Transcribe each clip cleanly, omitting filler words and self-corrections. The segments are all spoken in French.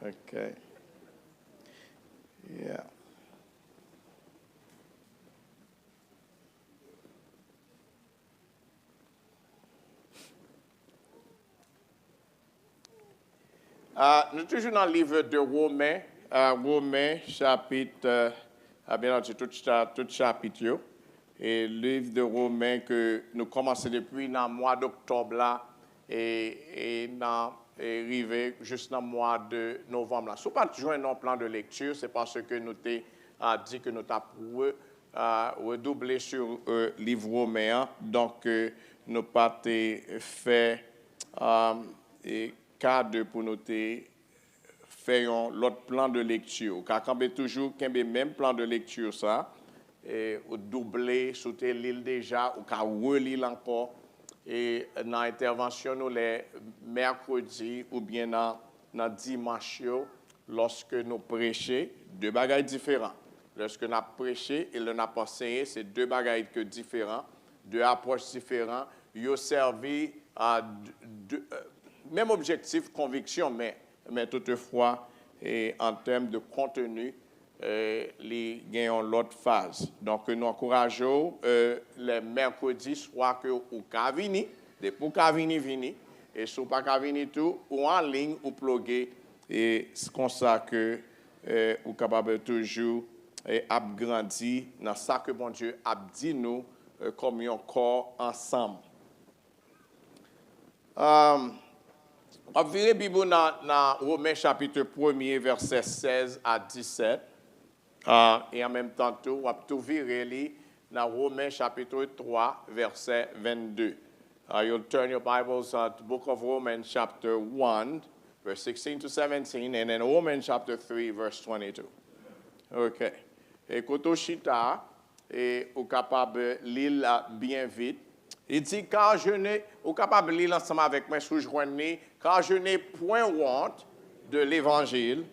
Okay. Yeah. Nous toujours dans le livre de Romains, Romains chapitre, bien entendu, tout chapitre, et le livre de Romains que nous commençons depuis le mois d'octobre là, et arrivé juste dans le mois de novembre là. Si vous pas joindre un plan de lecture, c'est parce que nous t'avons dit que nous avons redoublé sur le livre Romains, donc nous pas fait et cadre pour nous faire l'autre plan de lecture. Car quand on toujours le même plan de lecture, ça, et doubler, sauter l'île déjà, ou qu'à relire encore, et dans l'intervention, nous, les mercredis ou bien dans dimanche, lorsque nous prêchons, deux bagages différents. Lorsque nous prêché et nous avons enseigné, c'est deux bagages différents, deux approches différentes. Ils ont servi à même objectif, conviction, mais toutefois, en termes de contenu, les gagnons l'autre phase. Donc, nous encourageons les mercredis, soit que ou Cavini, pour Cavini vini, et si pas Cavini tout, ou en ligne, ou plugué, et c'est comme ça que vous capable toujours grandir dans ça que bon Dieu a dit nous comme un corps ensemble. On va virer Bible dans Romains chapitre 1er, verset 16 à 17. Et en même temps, on va tout virer dans Romains chapitre 3, verset 22. You'll turn your Bibles to the book of Romans chapter 1, verse 16 to 17, and then Romans chapter 3, verse 22. OK. Et quand chita, et au capable lire bien vite. Il dit, car je n'ai, au capable de lire ensemble avec moi, car je n'ai point honte de l'évangile.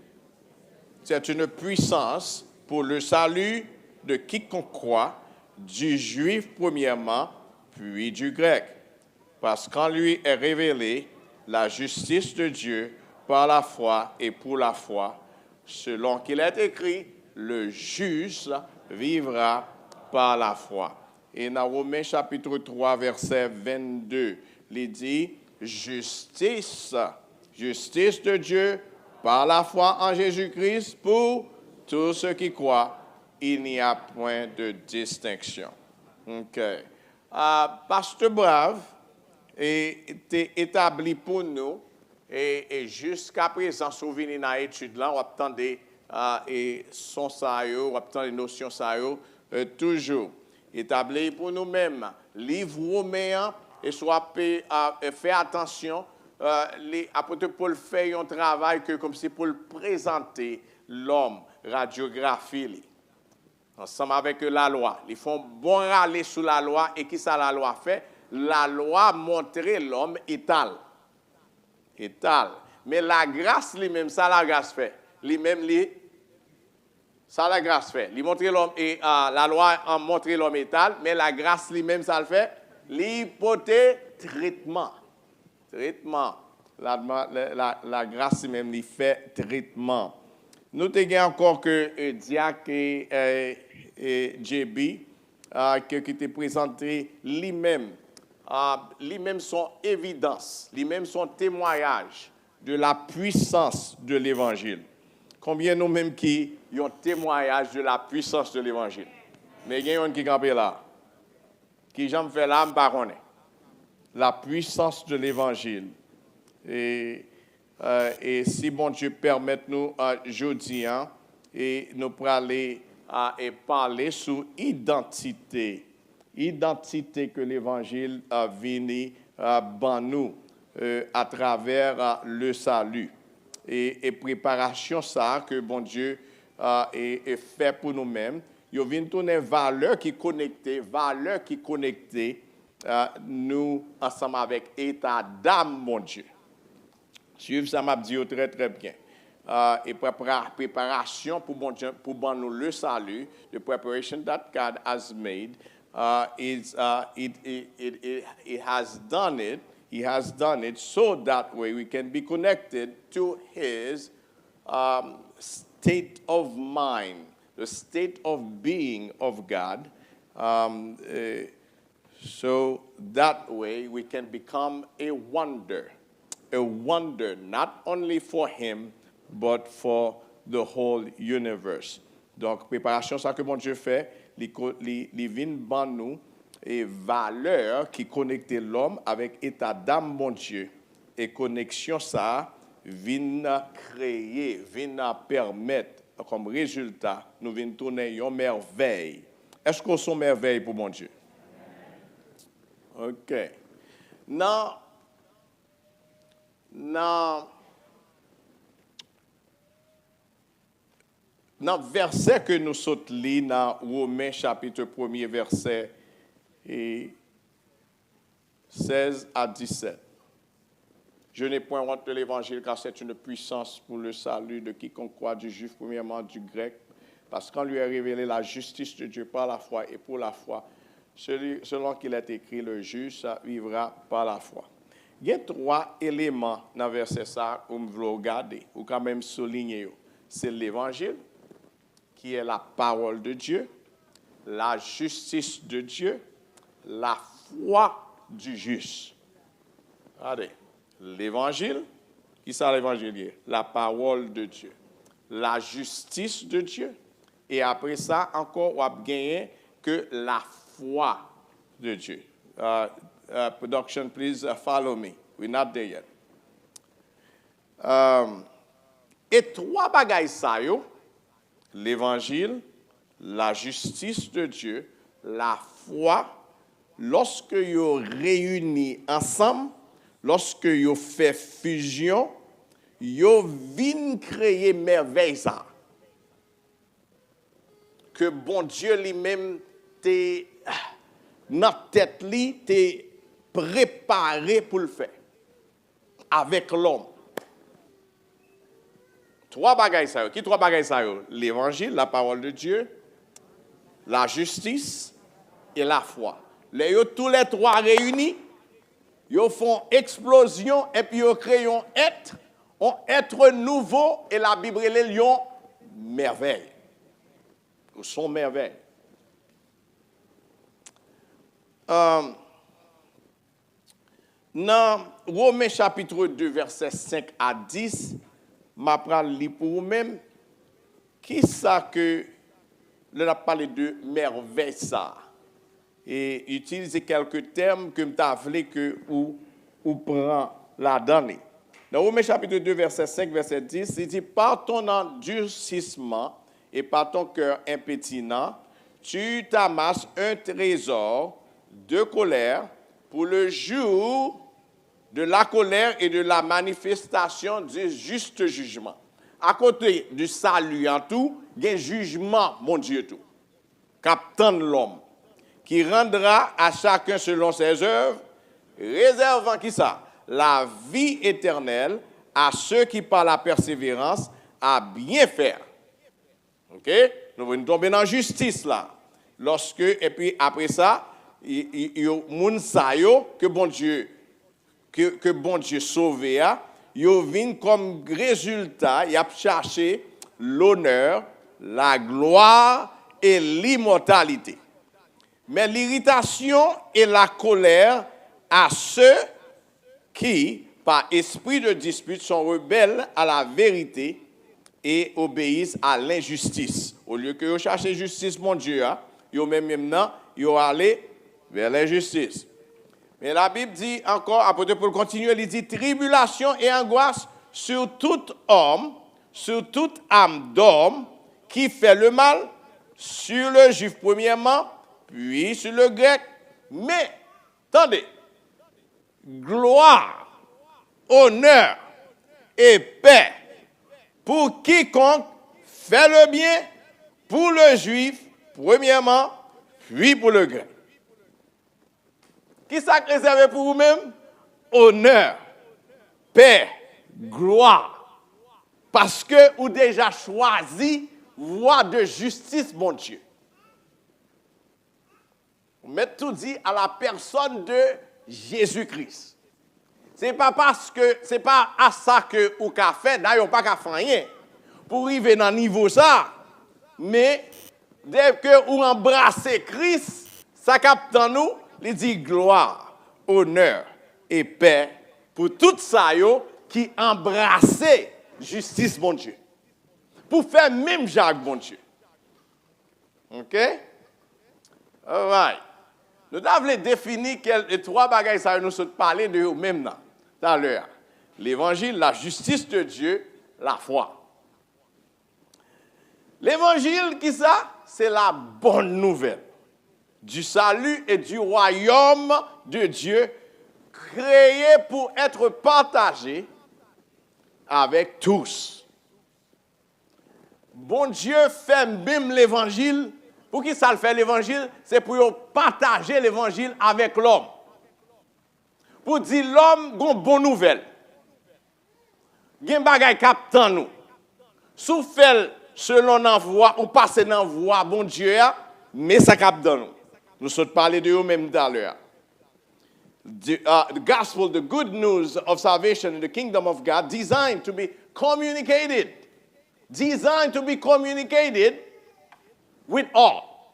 C'est une puissance pour le salut de quiconque croit, du juif premièrement, puis du grec. Parce qu'en lui est révélée la justice de Dieu par la foi et pour la foi, selon qu'il est écrit, le juste vivra par la foi. Et dans Romains chapitre 3, verset 22, il dit, justice de Dieu par la foi en Jésus-Christ pour tous ceux qui croient, il n'y a point de distinction. OK. Pasteur Brave est établi pour nous et jusqu'à présent, souvenir dans l'étude là, on attend et son saillot, on attend les notions saillot toujours. Établi pour nous-mêmes, livre romain, et soit faire attention, les apôtres Paul fait un travail que comme si pour présenter l'homme, radiographie, ensemble avec la loi. Ils font bon râler sous la loi, et qui ça la loi fait? La loi montre l'homme étal. Mais la grâce lui-même, ça la grâce fait. Lui-même, ça la grâce fait. Il montre l'homme et la loi a montré l'homme étal, mais la grâce lui-même ça le fait. L'hypothèse traitement. La grâce lui-même lui fait traitement. Nous avons encore que Diac et JB qui était présenté lui-même son évidence, lui-même son témoignage de la puissance de l'évangile. Combien nous-mêmes qui ont témoignage de la puissance de l'évangile? Mais il y a un qui campe là. Qui j'en fait là, je la puissance de l'évangile. Et si bon Dieu permet nous aujourd'hui, et nous pour aller et parler sur identité que l'évangile a venu ban nous à travers le salut. Et préparation ça que bon Dieu est fait pour nous-mêmes. Il vient tourner valeur qui connectée nous ensemble avec état d'âme mon Dieu. Suivre ça m'a dit très très bien. Et préparation pour bon Dieu pour nous le salut, the preparation that God has made it has done it. He has done it so that way we can be connected to his state of mind, the state of being of God. So that way we can become a wonder not only for him, but for the whole universe. Donc, préparation, ça que mon Dieu fait, il vient ban nous et valeur qui connecte l'homme avec état d'âme, mon Dieu. Et connexion, ça vient créer, vient permettre, comme résultat, nous vient tourner une merveille. Est-ce qu'on sont merveille pour mon Dieu? OK. Dans verset que nous sommes lus dans Romains chapitre 1er verset 16 à 17. Je n'ai point honte de l'évangile car c'est une puissance pour le salut de quiconque croit, du juif premièrement, du grec, parce qu'on lui a révélé la justice de Dieu par la foi et pour la foi. Selon qu'il est écrit, le juste vivra par la foi. Il y a 3 éléments dans le verset ça que vous voulez regarder, ou quand même souligner. C'est l'évangile, qui est la parole de Dieu, la justice de Dieu, la foi du juste. Regardez, l'évangile, qui c'est l'évangile? La parole de Dieu, la justice de Dieu, et après ça, encore, on va gagner que la foi de Dieu. Production, please follow me. We're not there yet. Et 3 bagailles ça, l'évangile, la justice de Dieu, la foi, lorsque vous réunis ensemble, lorsque vous faites fusion, vous venez créer merveille ça. Que bon Dieu lui-même t'est dans tête li t'est préparé pour le faire avec l'homme. 3 bagailles ça. Qui 3 bagailles ça? L'évangile, la parole de Dieu, la justice et la foi. Tous les 3 réunis, ils font explosion et puis ils créent un être nouveau et la Bible les lions merveille. Ils sont merveilles. Dans Romains chapitre 2, verset 5 à 10, je vais lire pour vous-même qui ça que l'on a parlé de merveille ça. Et utiliser quelques termes que je voulais que vous preniez la donnée. Dans Romains chapitre 2, verset 5, verset 10, il dit « Par ton endurcissement et par ton cœur impétinent, tu t'amasses un trésor de colère pour le jour de la colère et de la manifestation du juste jugement. » À côté du salut en tout, il y a un jugement, mon Dieu, tout. Captain de l'homme, qui rendra à chacun selon ses œuvres, réservant qui ça? La vie éternelle à ceux qui par la persévérance à bien faire. OK? Nous venons tomber dans la justice là. Lorsque, et puis après ça, il y a moun sa yo que bon Dieu sauve, yo vinn comme résultat, il a cherché l'honneur, la gloire et l'immortalité. Mais l'irritation et la colère à ceux qui, par esprit de dispute, sont rebelles à la vérité et obéissent à l'injustice. Au lieu que vous cherchez justice, mon Dieu, vous même maintenant, vous allez vers l'injustice. Mais la Bible dit encore, après pour continuer, il dit tribulation et angoisse sur tout homme, sur toute âme d'homme qui fait le mal, sur le juif premièrement, puis sur le grec. Mais, attendez, gloire, honneur et paix pour quiconque fait le bien, pour le juif premièrement, puis pour le grec. Qui ça réservé pour vous-même? Honneur, paix, gloire. Parce que vous déjà choisi voie de justice, mon Dieu. Vous mettez tout dit à la personne de Jésus-Christ. C'est pas parce que c'est pas à ça que vous avez fait, d'ailleurs pas qu'à faire rien. pour arriver dans niveau ça. Mais dès que vous embrassez Christ, ça capte en nous, il dit gloire, honneur et paix pour tout ça qui embrassent justice, bon Dieu. Pour faire même Jacques, bon Dieu. OK? All right. Nous devons définir les trois bagages que nous sommes parlé de nous-mêmes tout à l'heure. L'évangile, la justice de Dieu, la foi. L'évangile, qui ça? C'est la bonne nouvelle du salut et du royaume de Dieu créé pour être partagé avec tous. Bon Dieu fait même l'évangile. Pour qui ça le fait l'évangile? C'est pour partager l'évangile avec l'homme. Pour dire l'homme a une bonne nouvelle. Il y a un bagage qui attend nous. Si vous faites selon l'envoi ou passez dans l'envoi, bon Dieu, mais ça capte dans nous. Nous sommes parlé de nous-mêmes tout à l'heure. The gospel, the good news of salvation in the kingdom of God, designed to be communicated. Designed to be communicated with all.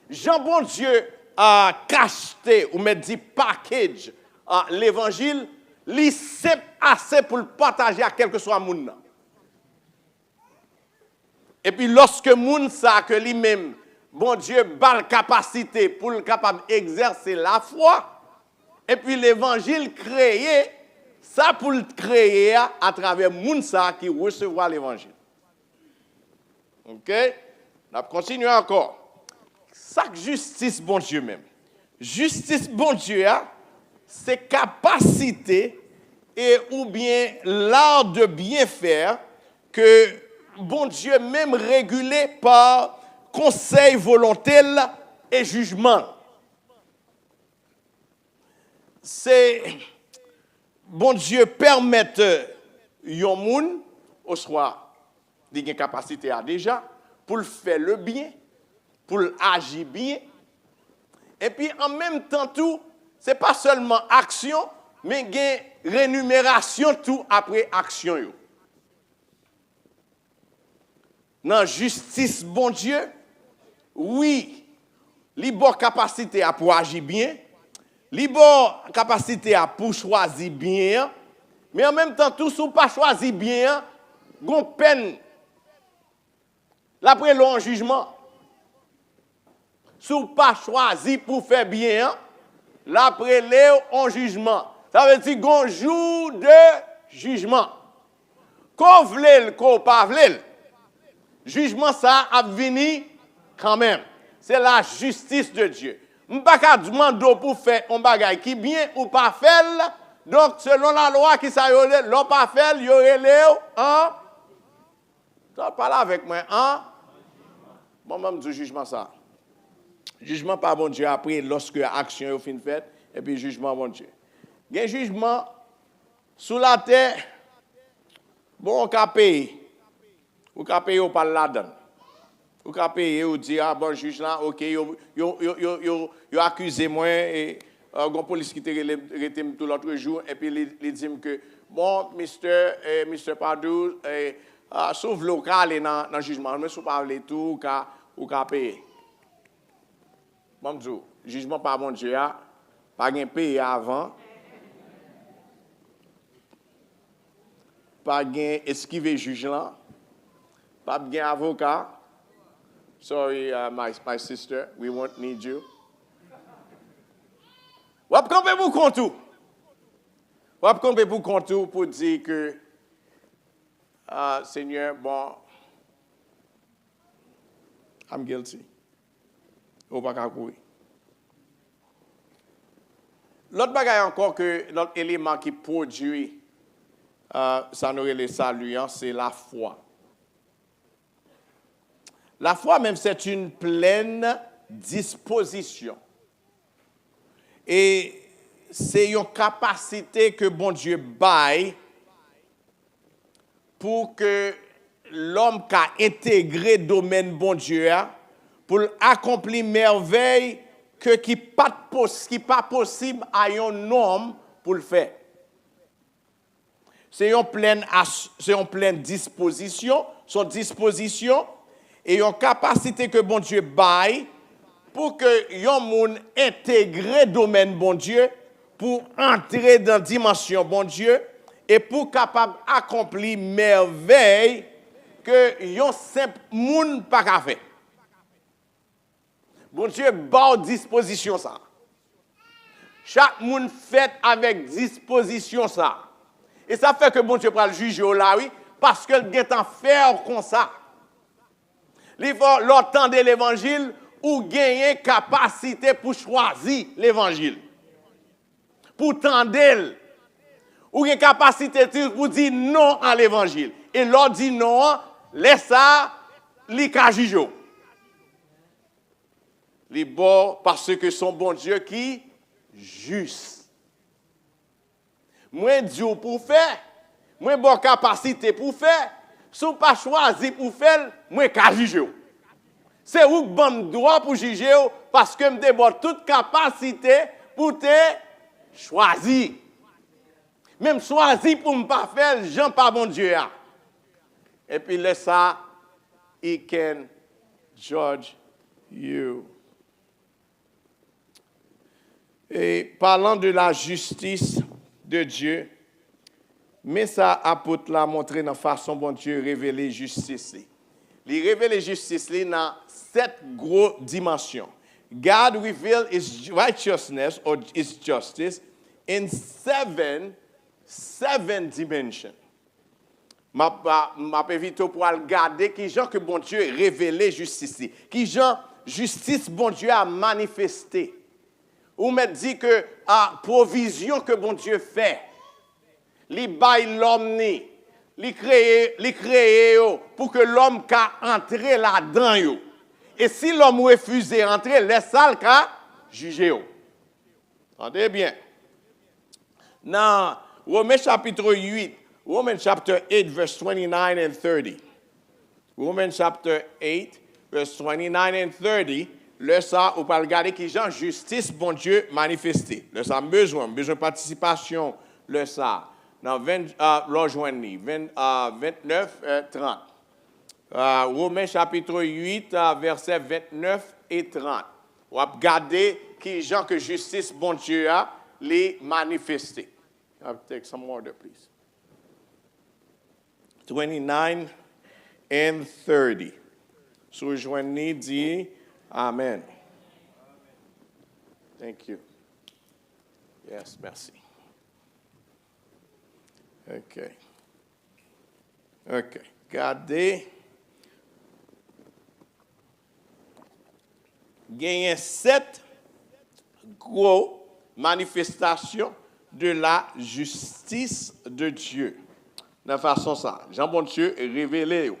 Jean bon Dieu a cacheté ou met dit package l'évangile, c'est assez pour le partager à quel que soit le monde. Et puis lorsque le monde sait que lui-même, bon Dieu, a la capacité pour le capable d'exercer la foi, et puis l'évangile créé, ça pour le créer à travers le monde qui recevra l'évangile. OK? On continue encore. Chaque justice, bon Dieu même. Justice, bon Dieu, c'est capacité et ou bien l'art de bien faire que bon Dieu même régulé par conseil volontaire et jugement. C'est bon Dieu permettre yon moun au soit de capacité à déjà pour faire le bien, pour agir bien. Et puis en même temps tout, c'est pas seulement action, mais une rémunération tout après action yo. Dans justice bon Dieu, oui, li bon capacité à pour agir bien, li bon capacité à pour choisir bien, mais en même temps tout sou pas choisir bien, gon peine l'après l'on jugement. Sou pas choisi pour faire bien, l'après l'on jugement. Ça veut dire gon jour de jugement. Qu'on vle, qu'on pas vle. Jugement ça a venu quand même. C'est la justice de Dieu. M'pa ka demander pour faire un bagay qui bien ou pas faire. Donc selon la loi qui ça yo l'on pas faire, yo relève hein. Tu parles avec moi hein. Bon même du jugement ça. Jugement par bon Dieu après lorsque action est fin faite et puis jugement bon Dieu. Il y a un jugement sous la terre bon ka payer. Ou ka payer par la donne. Ou ka payer ou dire ah bon juge là OK yo accusé moi et gon police qui était tout l'autre jour et puis il dit que bon Mr. Pardou sauf local dans jugement mais sous parler tout ou ka payer. Bon Dieu, jugement par bon Dieu pas gain payer avant. Pas gain esquiver juge là. Pas gain avocat. Sorry, my sister, we won't need you. Wap kampe pour kontou. Wap kampe pour kontou pour dire que Seigneur, bon, I'm guilty. Ou pas ka courir. L'autre bagaille encore que l'autre élément qui produit ça nous le salut, c'est la foi. La foi même, c'est une pleine disposition. Et c'est une capacité que bon Dieu baille pour que l'homme qui a intégré le domaine bon Dieu pour accomplir merveille qui pas possible à un homme pour le faire. c'est une pleine disposition, son disposition et une capacité que bon Dieu baille pour que yon moun intégrer domaine bon Dieu, pour entrer dans dimension bon Dieu et pour capable accomplir merveille que yon simple moun pas ka faire. Bon Dieu bat disposition ça. Chaque monde fait avec disposition ça. Et ça fait que bon Dieu va le juger là, oui, parce que le temps faire comme ça. Il faut l'entendre l'évangile ou gagner capacité pour choisir l'évangile. Pour tendre, ou gagner capacité pour dire non à l'évangile. Et l'on dit non, laisse ça, li ka juger. Li bon parce que son bon Dieu qui juste. Moi Dieu pour faire, moi bon capacité pour faire, si vous pas choisi pour faire, moi ka juger. C'est où bon droit pour juger parce que me déborde toute capacité pour te choisir. Même choisi pour me pas faire, j'en pas bon Dieu. Et puis laisse ça, he can judge you. Et parlant de la justice de Dieu, mais ça apôtre l'a montré dans façon bon Dieu révéler justice. Il révèle justice dans 7 grosses dimensions. God revealed his righteousness or his justice in seven dimensions. Ma évite pour regarder qui gens que bon Dieu révélé justice, qui gens justice bon Dieu a manifesté. Ou me dit que la provision que bon Dieu fait, li bail l'homme ni, li créé pour que l'homme ka entrer là-dedans yo. Et si l'homme refuse d'entrer, laisse ça le ka juger yo. Entendez bien. Dans Romains chapitre 8, Romans chapter 8 verse 29 and 30. Romans chapter 8 verse 29 and 30. Le ça, on peut regarder qui genre justice, bon Dieu, manifesté. Le ça, besoin de participation, le ça. Dans 29, 30. Romains chapitre 8, versets 29 et 30. On va regarder qui genre que justice, bon Dieu, a les manifesté. I'll take some order, please. 29 and 30. So, joignez dit, Amen. Thank you. Yes, merci. OK. Gardez. Gagnez 7 gros manifestations de la justice de Dieu. De façon ça, Jean bon Dieu est révélé.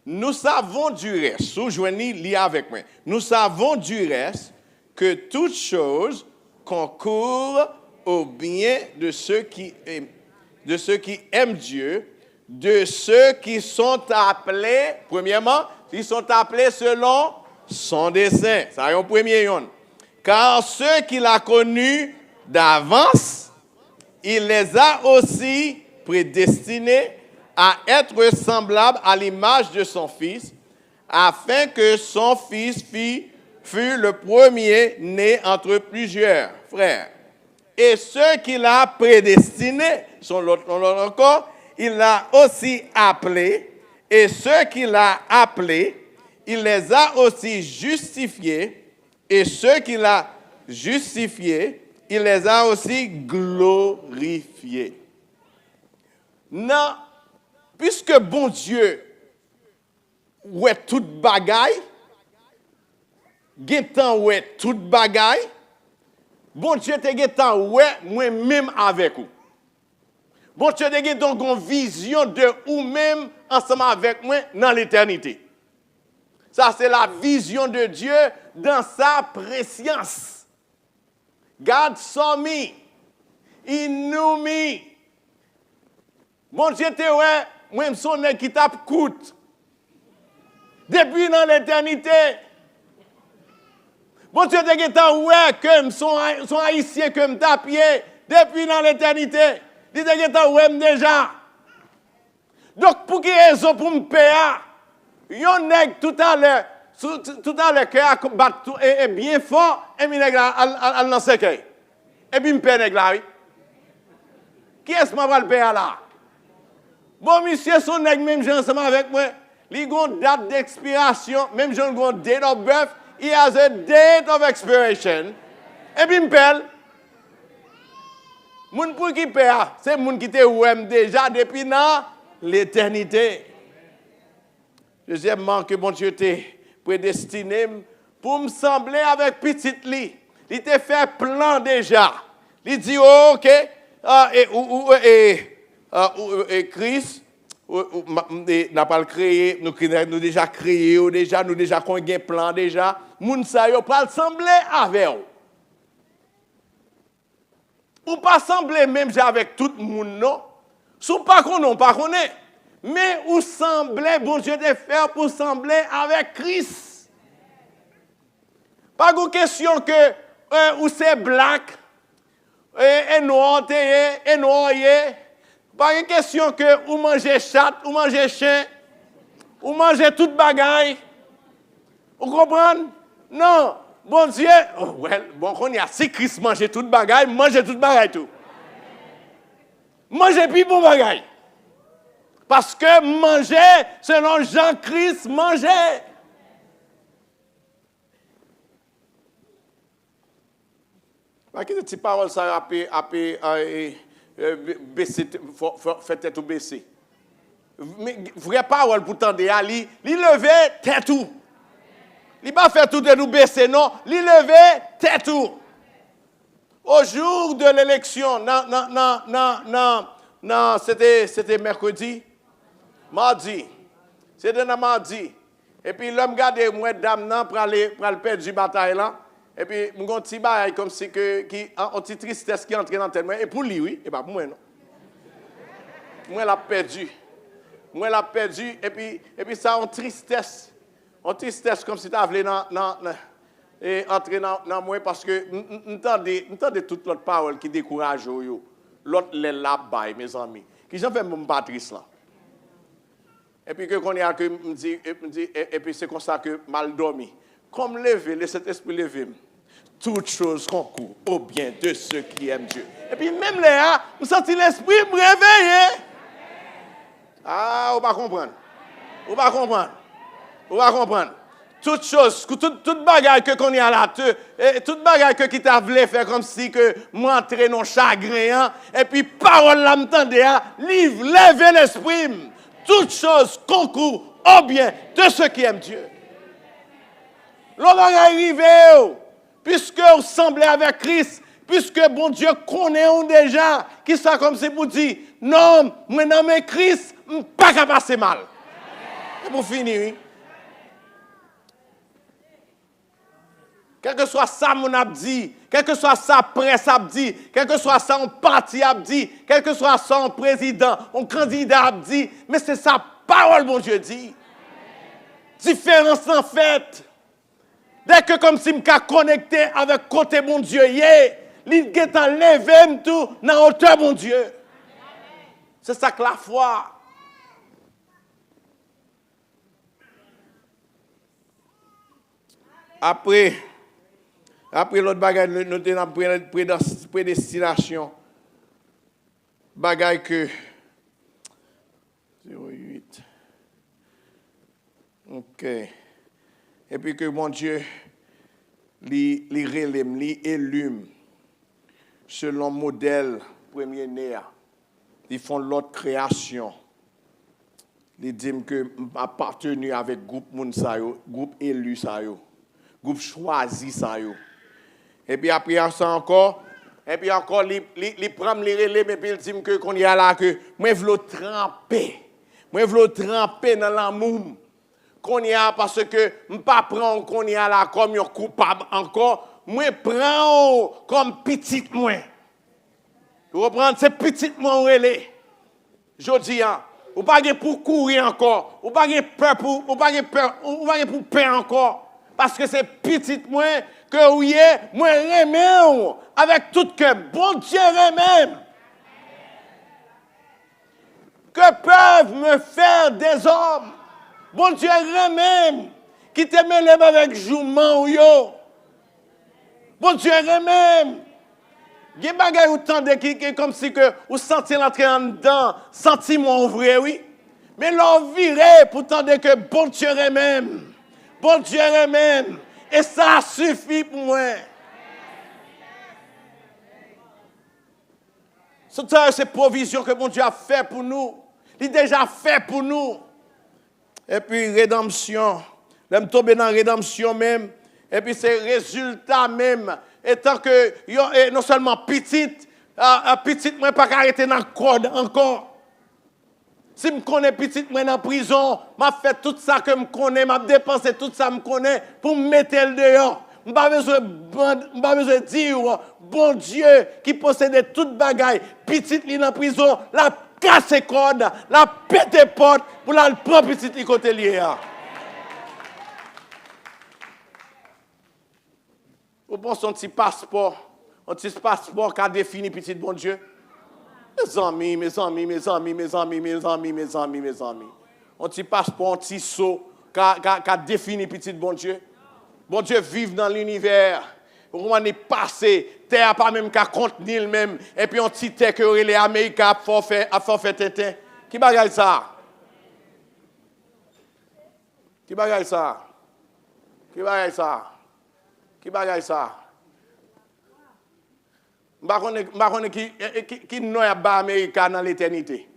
Nous savons du reste, sous-joignez lié avec moi. Nous savons du reste que toute chose concourt au bien de ceux qui aiment Dieu, de ceux qui sont appelés, premièrement, qui sont appelés selon son dessein. Ça y est, en premier yon. Car ceux qu'il a connus d'avance, il les a aussi prédestinés à être semblable à l'image de son Fils, afin que son Fils fût le premier né entre plusieurs frères. Et ceux qu'il a prédestinés, sont l'autre encore, il l'a aussi appelés, et ceux qu'il a appelés, il les a aussi justifiés, et ceux qu'il a justifiés, il les a aussi glorifiés. Non. Puisque bon Dieu ouais toute bagaille, getan ouais toute bagaille, bon Dieu te getan ouais moi-même avec vous. Bon Dieu te getan donc une vision de ou même ensemble avec moi dans l'éternité. Ça c'est la vision de Dieu dans sa préscience. God saw me. He knew me. Bon Dieu te ouais moi, je suis un qui tape coûte. Depuis dans l'éternité. Bon Dieu, te ouais, que je suis haïtien, que je tape, Depuis dans l'éternité. Il dit que tu as déjà. Donc, pour qui raison pour me payer? Yon nèg tout à l'heure que est bien fort, et mi nèg al nan sekey. Et puis me paye nèg là, oui. Qui est-ce que va le payer là? Bon, monsieur, son nèg même gens ensemble avec moi. Li gon date d'expiration, même gens gon date of birth, he has a date of expiration. Et puis me paye. Moun pour qui paye, c'est moun qui te ouem déjà depuis dans l'éternité. Deuxièmement, que bon Dieu t'est prédestiné pour me sembler avec petite li. Il t'a fait plan déjà. Il dit, oh, ok, Christ, n'a pas créé, nous déjà créé, nous déjà qu'on a plan déjà. Moun sa yo pas sembler avec vous. Ou pas sembler même avec tout le monde, non? Sou pas qu'on non, pas qu'on est. Mais où semblait, bon Dieu, de faire pour sembler avec Christ. Pas de question que ou c'est black, et noir, et noir, pas de question que ou manger chat, ou manger chien, ou manger toute bagaille. Vous comprenez? Non. Bon Dieu, bon, on y a, si Christ mange toute bagaille, mange toute bagaille tout. Manger plus bon bagaille. Parce que manger, selon Jean-Christ, manger. Parce que ces paroles, ça a baissé, fait tête ou baisser. Vraie parole pour tendre, li lever tête ou. Il pas fait tout de nous baisser, non. Il lever tête ou. Au jour de l'élection, non, c'était mercredi. Mardi. C'était dans mardi. Et puis l'homme garde moi dame nan pour aller perdre du bataille là. Et puis mon petit bail comme si que qui en petite tristesse qui entre dans tête moi et pour lui oui, et pas pour moi non. Moi l'a perdu. Et puis ça en tristesse. En tristesse comme si tu avais et entrer dans moi parce que m'entendez toute l'autre parole qui décourage yo. L'autre les là-bas mes amis. Qui j'en fait mon Patrice là. Et puis que qu'on y a que me dit et puis c'est comme ça que mal dormi. Comme lever, le Saint-Esprit lever. Toutes choses concourent au bien de ceux qui aiment Dieu. Et puis même là, vous sentez l'esprit me réveiller. Ah, on va comprendre. Toutes choses, toute bagaille que qu'on y a là, toute bagaille que qui t'a voulu faire comme si que m'entrer dans chagrin et puis parole là m'entendait, livre, lever l'esprit. Toutes choses concourent au bien de ceux qui aiment Dieu. L'on va arriver, puisque vous semblez avec Christ, puisque bon Dieu connaît déjà, qui ça comme c'est pour dire, non, moi non mais Christ, pas qu'à passer mal. Et pour finir, oui. Quel que soit ça mon a dit, quel que soit ça presse a dit, quel que soit ça un parti a dit, quel que soit ça un président, un candidat a dit, mais c'est sa parole mon Dieu dit. Différence en fait. Dès que comme si je connecté avec côté mon Dieu, il est enlevé tout dans hauteur mon Dieu. C'est ça que la foi. Après l'autre bagage, nous avons une prédestination. Bagage que 08. OK. Et puis que mon Dieu li relève, li élume selon modèle premier-né. Ils font l'autre création. Ils disent que appartenu avec groupe moun sa yo, groupe élu sa yo, groupe choisi sa yo. Et puis après ça encore, il prend les relais, mais puis il dit que qu'on y a là que moi je veux tremper dans l'amour. Qu'on y a parce que je ne pas prendre qu'on y a là comme un coupable encore, moi prends comme petit moi. Vous comprenez, c'est petit moi relais. Je dis ou pas pour courir encore, ou pas peur pour peur encore. parce que c'est petit moi que oui, moi remets avec tout cœur. Bon Dieu remet. Que peuvent me faire des hommes? Bon Dieu remet. Qui te mêle avec jouement ou yo. Bon Dieu remet. Il y a des bagages autant de qui comme si que vous sentez l'entrée en dedans, sentiment vrai, oui. Mais l'on virait pour tendre que bon Dieu même. Bon Dieu même. Et ça suffit pour moi. C'est provision que bon Dieu a fait pour nous. Il a déjà fait pour nous. Et puis rédemption. L'aime tomber dans la rédemption même. Et puis c'est résultat même. Étant que non seulement petite, moi pas arrêter dans le code encore. Si je connais petite, moi dans la prison, je fait tout ça que je connais, je dépensé tout ça que je connais pour me mettre le dehors. Je n'ai pas besoin de dire, bon Dieu qui possède toute bagaille, petite dans la prison, la casse code, la pète porte pour la prendre petite côté lié. Vous pensez un petit passeport qui a défini petit bon Dieu? Mes amis. Un petit passeport, un petit saut qui a défini petit bon Dieu. Bon Dieu vive dans l'univers. On est passé, terre pas même qu'à contenir même. Et puis on petit terre que les Américains a forfait tétin. Qui bagaille ça? Qui bagaille ça? Qui bagaille ça? Qui bagaille ça? Je ne sais pas qui n'a pas Américain dans l'éternité.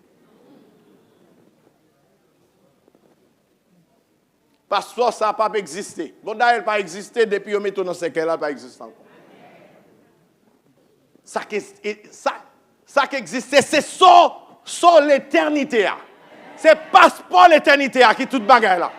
Parce que ça n'a pas existé. Bon, d'ailleurs, n'a pas existé depuis que nous sommes là, pas existé encore. Ça qui existait, c'est sur l'éternité. C'est passeport l'éternité qui est toute bagaille là.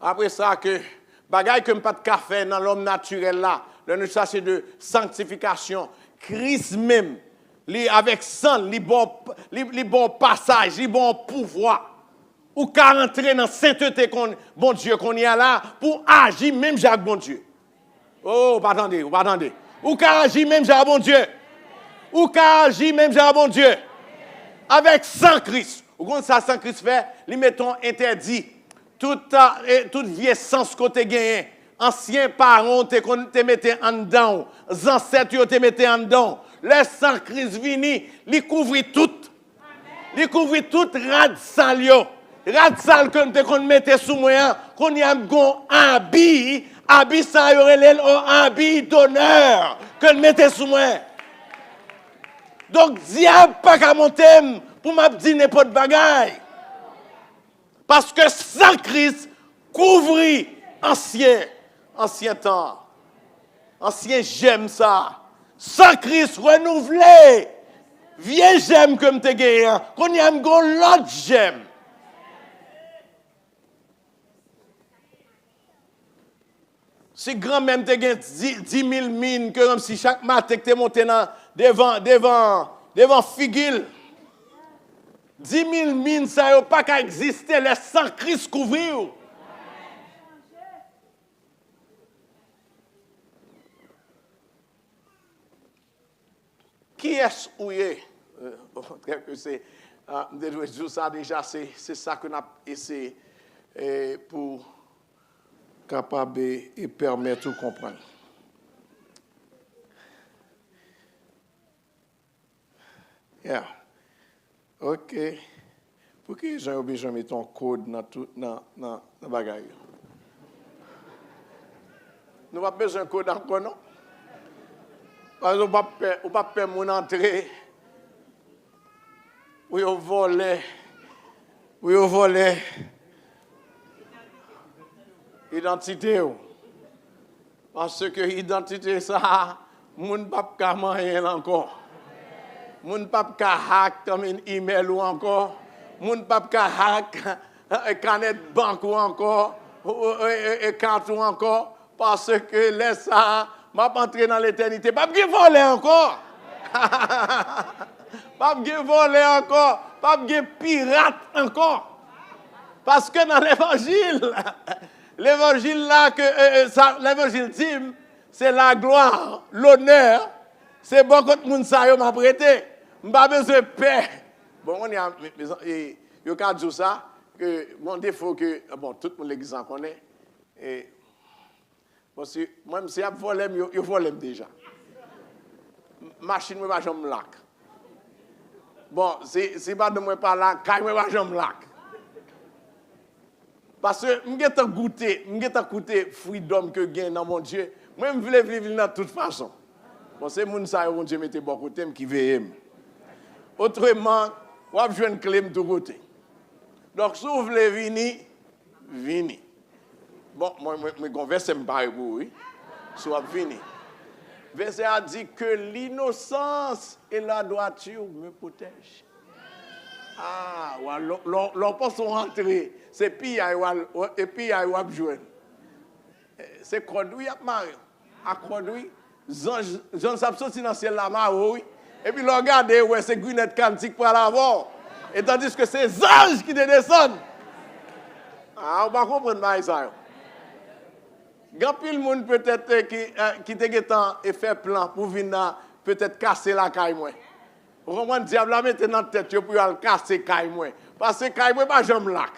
Après ça, que bagaille que pas de café dans l'homme naturel là, le chercher de sanctification, Christ même, avec sang, les bon passage, les bon pouvoir, ou qu'à rentrer dans la sainteté bon Dieu qu'on y a là, pour agir même Jacques bon Dieu. Oh, pas attendez. Ou qu'à agir même Jacques bon Dieu. Ou qu'à agir même Jacques bon Dieu. Avec sang Christ. Ou quand ça sang Christ fait, les mettons interdit. Toute vieille sens que tu as gagné, anciens parents te mettaient en dedans, les ancêtres te mettaient en dedans, le sang Christ vini, il couvrit tout. Il couvrit tout rad sal que tu mettais sous moi, qu'on y a un habit ça y aurait un habit d'honneur que tu mettais sous moi. Donc diable pas qu'à monter pour m'a dire n'importe bagaille. Parce que sans Christ couvrit ancien temps. Ancien j'aime ça. Sans Christ renouvelé. Vieux j'aime comme te gagné. Qu'on y a l'autre j'aime. Si grand même te gagné 10 000 mines, que comme si chaque matin que tu monté devant figil. 10 000 mines, ça n'a pas qu'à exister, les sans Christ couvrir. Qui est-ce où est? C'est ça déjà, c'est ça qu'on a essayé pour capable et permettre de comprendre. Yeah. OK. Pour que j'ai besoin de mettre un code dans la bagaille? Nous n'avons pas besoin de code encore, non? Parce qu'on ne pas faire mon entrée. Oui, on volait. Identité. Parce que l'identité, ça, on ne peut pas rien encore. Moun pas ka hack comme un email ou encore, moun pas ka hack canet banque ou encore, et carte ou encore, parce que laisse ça, m'a pas entrer dans l'éternité, pas qui voler encore, pas qui voler encore, pas qui pirate encore. Parce que dans l'évangile là, l'évangile dit, c'est la gloire, l'honneur, c'est bon quand moun sa yo m'a prêté. M'pas besoin de paix. Bon, on y a, yo ka dire ça, que mon défaut que, bon, tout le monde l'église en connaît. Et, bon, si, moi, si y'a volé, yo volé déjà. Machine, moi, j'en me lac. Bon, si pas de moi par là, quand moi, j'en me lac. Parce que je goûter freedom que gagne dans mon Dieu. Moi, je veux vivre de toute façon. Bon, c'est mon ça, mon Dieu, mettez bon côté, qui veille. Autrement, on va jouer une clé de tout côté. Donc, si vous voulez venir, venez. Bon, moi, je converse, je me parle pour oui. Si vous venez. Verset a dit que l'innocence et la droiture me protègent. Ah, l'on peut rentrer, c'est pire, et puis il y a joué. C'est conduit à Mario. À conduit, Jean Sapsoti dans le ciel là, oui. Et puis, regardez, ouais, c'est Gwyneth Cantique pour l'avant. Et tandis que c'est les anges qui descendent. Ah, on va comprendre ça. Grand pile monde peut-être qui te temps et fait plan pour venir peut-être casser la caille moi. Vous comprenez, diable la mettre dans tête pour aller casser caille moi parce que caille moi pas jamais lac.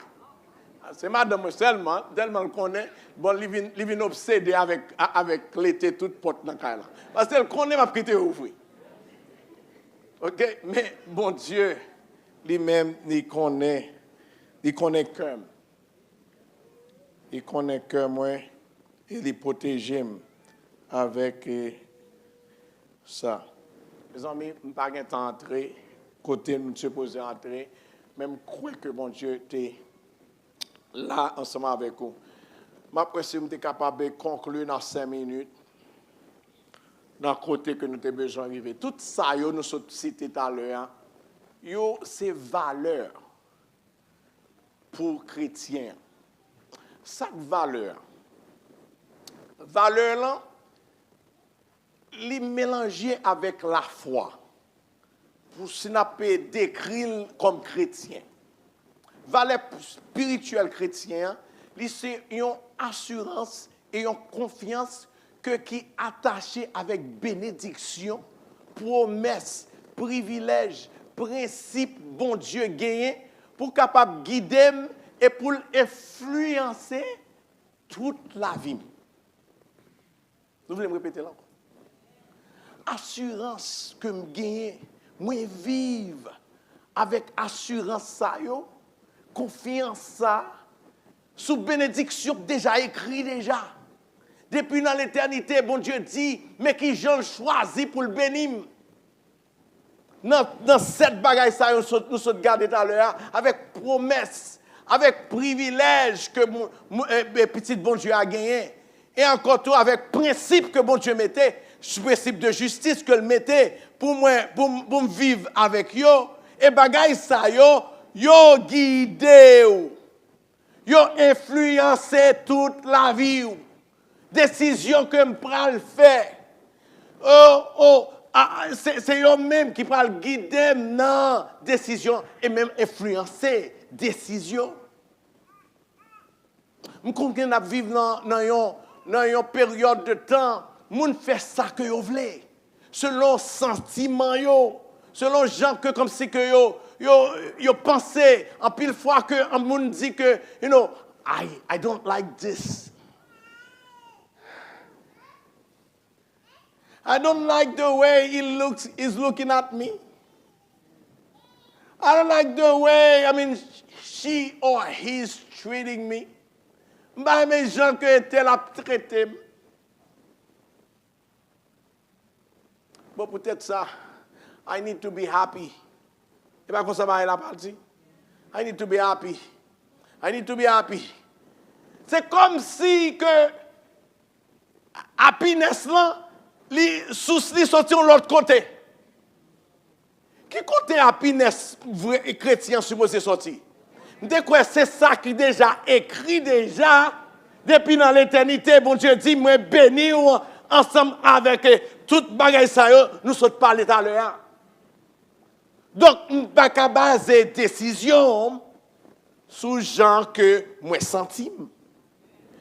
C'est madame seulement tellement connaît bon il vient obsédé avec l'été toute porte dans caille là. Parce qu'elle connaît m'a quitter ouvrir. OK, mais bon Dieu lui-même il connaît cœur. Il connaît cœur moi. Il est protégé avec ça. Mes amis, je n'ai pas de temps d'entrer, côté je suis supposé entrer, même croire que mon Dieu était là ensemble avec vous. Je pense que je suis capable de conclure dans 5 minutes, dans le côté que nous avons besoin d'arriver. Tout ça, nous avons cité tout à l'heure, c'est valeur pour chrétiens. Chaque valeur là, les mélanger avec la foi. Pour ce n'a pas décrire comme chrétien. Valeur spirituelle chrétien, c'est une assurance et une confiance qui est attachée avec bénédiction, promesse, privilège, principe, bon Dieu gagné, pour capable guider et pour influencer toute la vie. Vous voulez me répéter là? Assurance que je gagne, moi vive avec assurance ça, confiance ça, sous bénédiction déjà écrit déjà. Depuis dans l'éternité, bon Dieu dit, mais qui j'en choisi pour le bénir. Dans cette bagaille ça, nous sommes gardés tout à l'heure, avec promesse, avec privilège que petit bon Dieu a gagné. Et encore tout avec principe que bon Dieu mettait, principe de justice que le mettait pour moi pour vivre avec yo et bagaille ça yo guidé yo influencé toute la vie décision que me pral faire c'est yo même qui pral guider dans décision et même influencer décision. Me comprendre à vivre dans une période de temps, moun fait ça que yo vle. Selon sentiment yo, selon gens que comme si que yo pensé en pile fois que un moun dit que I don't like this. I don't like the way he's looking at me. I don't like the way she or he's treating me. Bah mes gens que tel a traité. Bon peut-être ça. I need to be happy. Et pas comme ça va la partie. I need to be happy. I need to be happy. C'est comme si que happiness là, li sorti de l'autre côté. Qui côté happiness vrai chrétien supposé sortir? De quoi c'est ça qui déjà écrit déjà depuis dans l'éternité. Bon Dieu dit moi béni ensemble avec toute bagaille ça nous sommes parlé tout à l'heure. Donc pas qu'à baser décision sous gens que moi senti,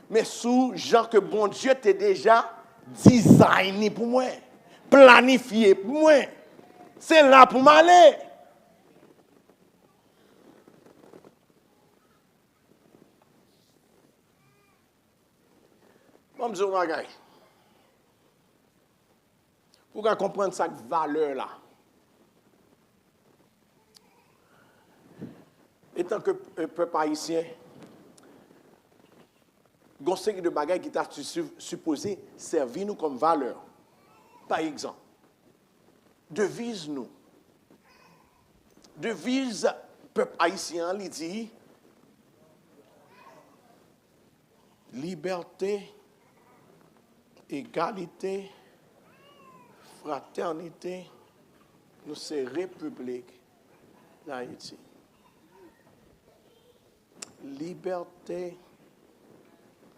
mais sous gens que bon Dieu t'a déjà designé pour moi, planifié pour moi. C'est là pour m'aller. Bon, je vais pour comprendre cette valeur-là. Étant que peuple haïtien, il y a une série de bagages qui t'a supposé servir nous comme valeur. Par exemple, devise nous. Devise peuple haïtien, il dit liberté, égalité, fraternité, nous c'est République d'Haïti. Liberté,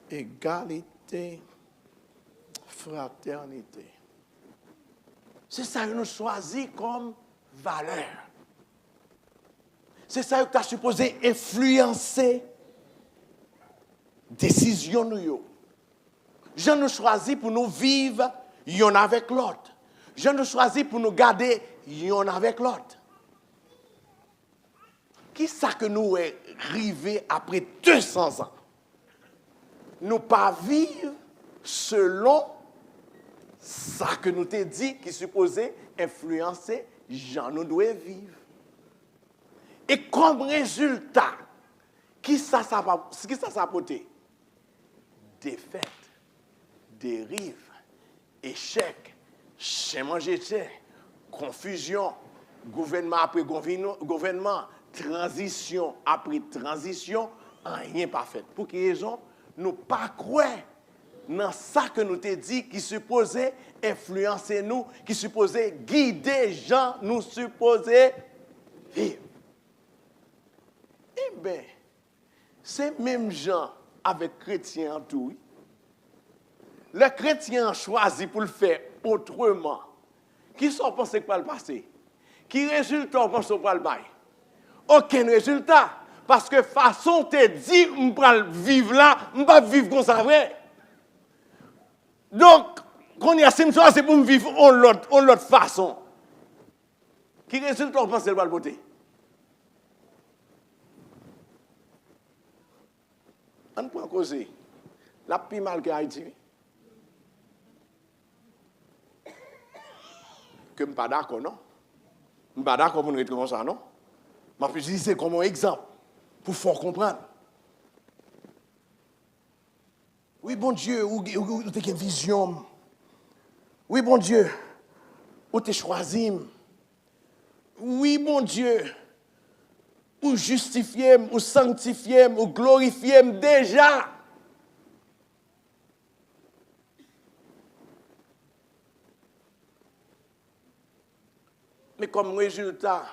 égalité, fraternité. C'est ça que nous choisissons comme valeur. C'est ça que tu as supposé influencer décision nous. Je nous choisis pour nous vivre y'en avec l'autre. Je nous choisis pour nous garder y'en avec l'autre. Qui ça que nous est arrivé après 200 ans? Nous pas vivre selon ça que nous t'ai dit qui supposait influencer gens nous devons vivre. Et comme résultat, qui ça apporté? Défaite, dérive, échec, manger, confusion, gouvernement après gouvernement, transition après transition, rien pas fait. Pour quelle raison? Nous pas croire dans ça que nous t'ai dit qui supposait influencer nous, qui supposait guider les gens, nous supposait vivre. Eh bien, ces mêmes gens avec chrétiens en tout, le chrétien choisi pour le faire autrement. Qui sont pensés pour le passer? Qui résultat pensent pour le bail? Aucun résultat. Parce que façon te dit, on va vivre là, on va vivre comme ça vrai. Donc, quand il y a ces choses, c'est pour me vivre en l'autre façon. Qui résultat pensent pour le beauté? On peut causer. La plus mal que Haïti. Que je ne suis pas d'accord, non? Je ne suis pas d'accord pour nous être comme ça, non? Mais je dis c'est comme un exemple, pour faire comprendre. Oui, bon Dieu, ou tu as une vision. Oui, bon Dieu, ou tu choisi. Oui, bon Dieu, ou justifié, ou sanctifié, ou glorifié déjà. Mais comme résultat,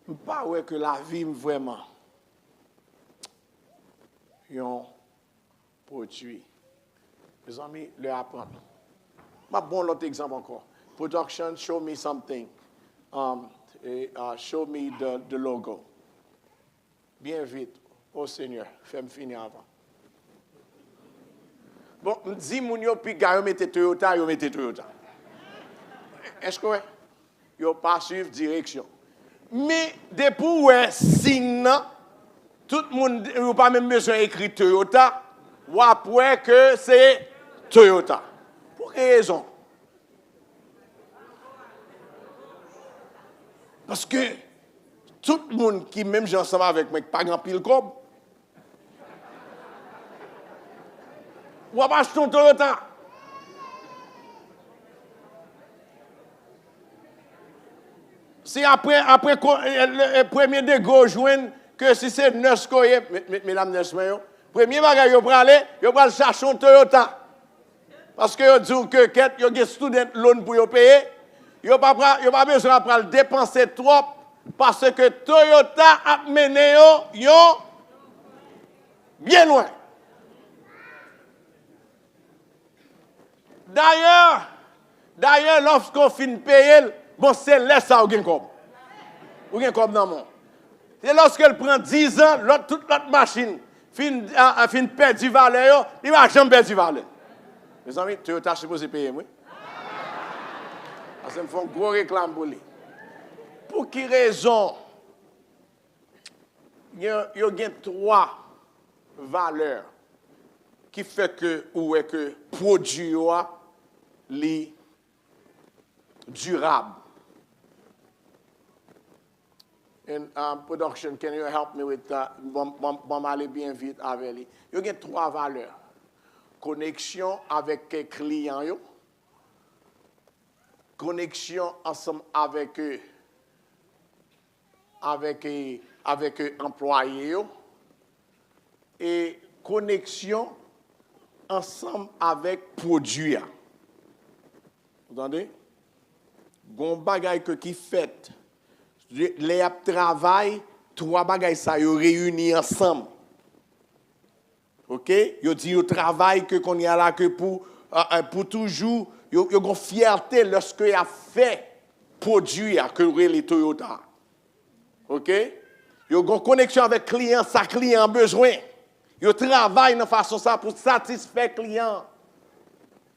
je ne sais pas que la vie vraiment un produit. Mes amis, le apprendre. Je vais l'autre exemple encore. Production, show me something. Show me the logo. Bien vite. Oh Seigneur, fais-moi finir avant. Bon, je dis, puis gars, mettez Toyota, vous mettez Toyota. Est-ce que vous pas suivre direction? Mais depuis ouais signe, tout le monde n'a pas même besoin d'écrire Toyota, ou après que c'est Toyota. Pour quelle raison? Parce que tout le monde qui même j'ai ensemble avec moi, pas grand pile comme, ou pas acheter un Toyota. Si après le premier de gauche joindre que si c'est neuf mesdames neuf premier bagage yo pral chercher un Toyota parce que yo dit que quête yo des student loan pour yo payer yo pas besoin de dépenser trop parce que Toyota a mené yo bien loin. D'ailleurs lorsqu'on fin payer bon c'est là ça ou gen comme dans mon C'est lorsqu'elle prend 10 ans, toute l'autre machine fin perdre du valeur, il va jamais perdre du valeur. Mes amis, tu as supposé payer, moi. Parce que me font gros réclame pour lui. Pour quelle raison? Il y a 3 valeurs qui fait que produit est durable. And production, can you help me with that? Bon, aller bien vite avec lui. Il y a 3 valeurs. Connexion avec les clients, connexion ensemble avec employés et connexion ensemble avec produits. Vous entendez? Gon bagay qui fait les travail 3 bagay ça yo réunis ensemble. OK? Yo dit yo travail que qu'on y a là que pour toujours yo gon fierté lorsque y a fait produit que les Toyota. OK? Yo gon connexion avec client, sa client a besoin. Yo travaille de façon ça pour satisfaire client.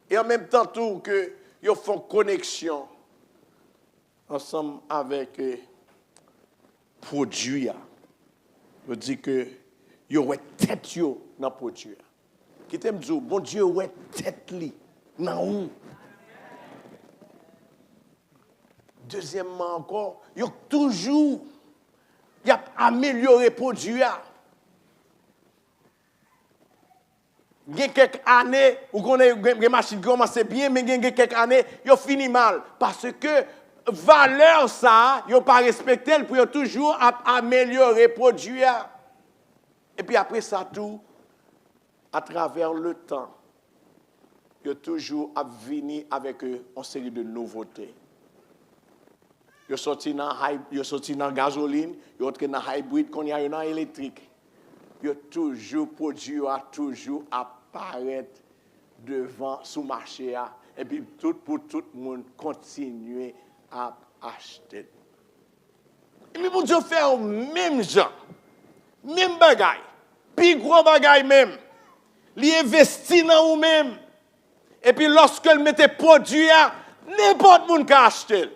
Et en même temps tout que yo font connexion ensemble avec produit. Je dis que yo ouais tête yo dans produit. Qui t'aime dire bon Dieu ouais tête li dans où. Deuxièmement encore, yo toujours y a amélioré produit. Il y a quelques années, où on a des machines qui commencent bien, mais il y a quelques années, ils finissent mal. Parce que valeur, ça, ils n'ont pas respecté pour toujours améliorer le produit. Et puis après ça, tout, à travers le temps, ils ont toujours venu avec une série de nouveautés. Ils sont sortis dans la gasoline, ils sont entrés dans la hybride, qu'on y a dans électrique. Ils ont toujours produit, toujours apparaître devant sous marché et puis pour tout le monde continuer à acheter. Et puis pour Dieu faire même gens, même bagaille, plus gros bagaille même, li investi dans vous même. Et puis lorsque le mette produit n'importe monde qui acheter.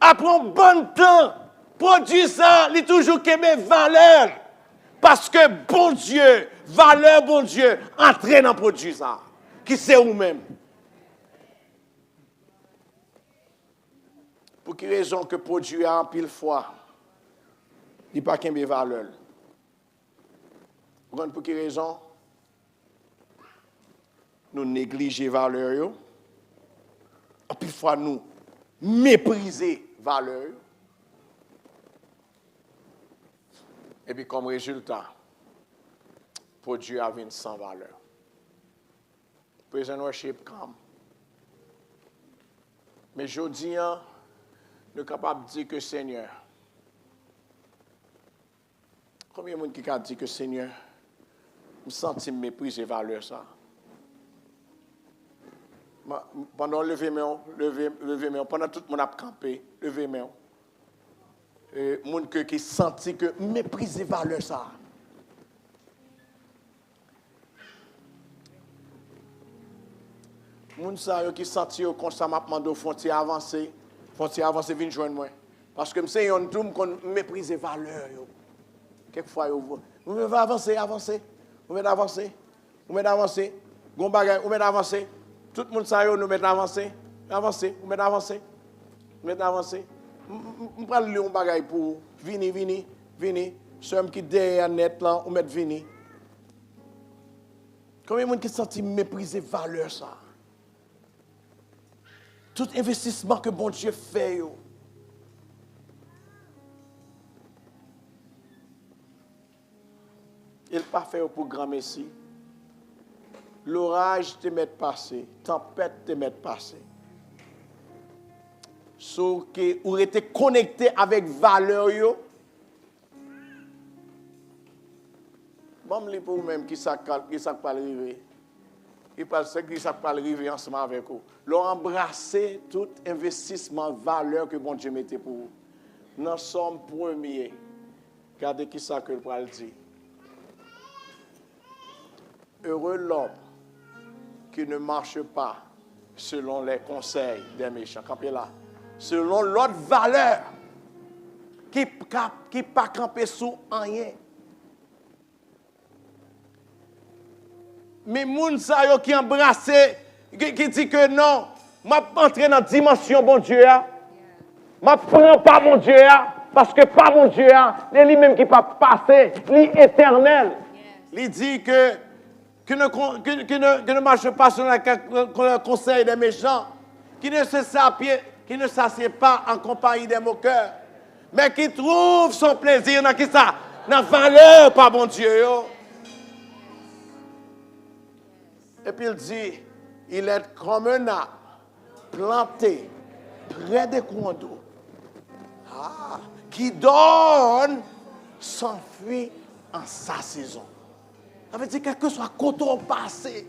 Après un bon temps, produit ça, il toujours qu'aimer valeur. Parce que bon Dieu, valeur bon Dieu, entraîne dans le produit ça, qui c'est vous-même. Pour quelle raison que produit en pile fois, il n'y a pas qu'un valeur. Pour quelle raison? Nous négligeons valeur. En pile fois, nous mépriser valeur. Et puis, comme résultat, produit a une sans valeur. Present worship come. Mais je dis, nous sommes capables de dire que Seigneur, combien de monde qui a dit que Seigneur, me sens mépriser valeur ça? Pendant lever main, pendant tout le monde a campé, lever main. Monde qui senti que mépriser valeur ça. Moun sa yo qui senti yo constamment de frontière avancer vinn joindre moi parce que c'est yon tout qu'on mépriser valeur yo. Quelquefois yo on va avancer, on va avancer. Gon bagay on va avancer. Tout le monde sa yo nous mettre avancer, on va avancer. On prend le un bagay pour vini. Somme qui derrière net là, on met vini. Combien de monde qui senti mépriser valeur ça? Tout investissement que bon Dieu fait yo. Il pas fait pour grand messie. L'orage te met passé, tempête te met passé. So que ou était connecté avec valeur yo. Bon li pour même qui ça pas arriver. Il pense que ça pas arriver ensemble avec vous. Leur embrasser tout investissement valeur que bon Dieu mettait pour vous. Dans Somme 1er, Regardez qui ça que le pral dit. Heureux l'homme qui ne marche pas selon les conseils des méchants. Campez là. Selon l'autre valeur qui pas camper sous rien. Mais moun sa yo qui embrasse, qui dit que non, m'a entrer dans la dimension bon Dieu, m'a prend pas mon Dieu, parce que pas mon Dieu, c'est lui-même qui pas passer, lui éternel. Il dit que ne marche pas selon le conseil des méchants, qui ne s'assied pas en compagnie des moqueurs, mais qui trouve son plaisir dans qui ça, dans la valeur par mon Dieu. Et puis il dit, il est comme un arbre planté près des courants d'eau, qui donne son fruit en sa saison. Ça veut dire quel que soit côté au passé,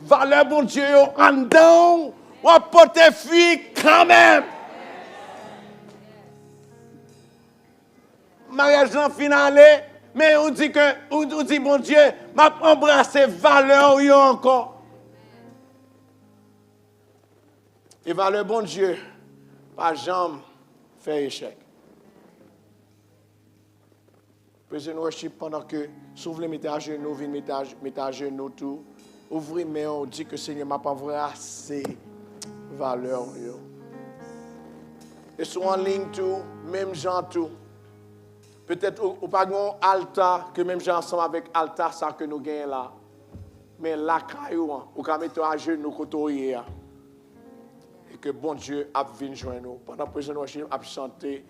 valeur bon Dieu en dedans, on porte fruit quand même. Mariage en finale, mais on dit bon Dieu, m'a embrassé valeur yo encore. Et valeur bon Dieu, pas jamais fait échec. Président worship pendant que s'ouvre mettez à genoux, vient mettez à genoux tout. Ouvrez mais on dit que Seigneur m'a pas embrassé valeur yo. Et sur en ligne tout, même gens tout. Peut-être au pas un altar que même gens ensemble avec altar ça que nous gagnons là. Mais là caillou ou ka mettre à genoux côté et que bon Dieu a venu joindre nous pendant président worship a chanter.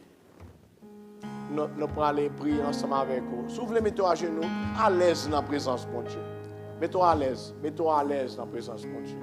Nous prenons aller prier ensemble avec vous. Si vous voulez mettre à genoux, à l'aise dans la présence de mon Dieu. Mettez-vous à l'aise dans la présence de mon Dieu.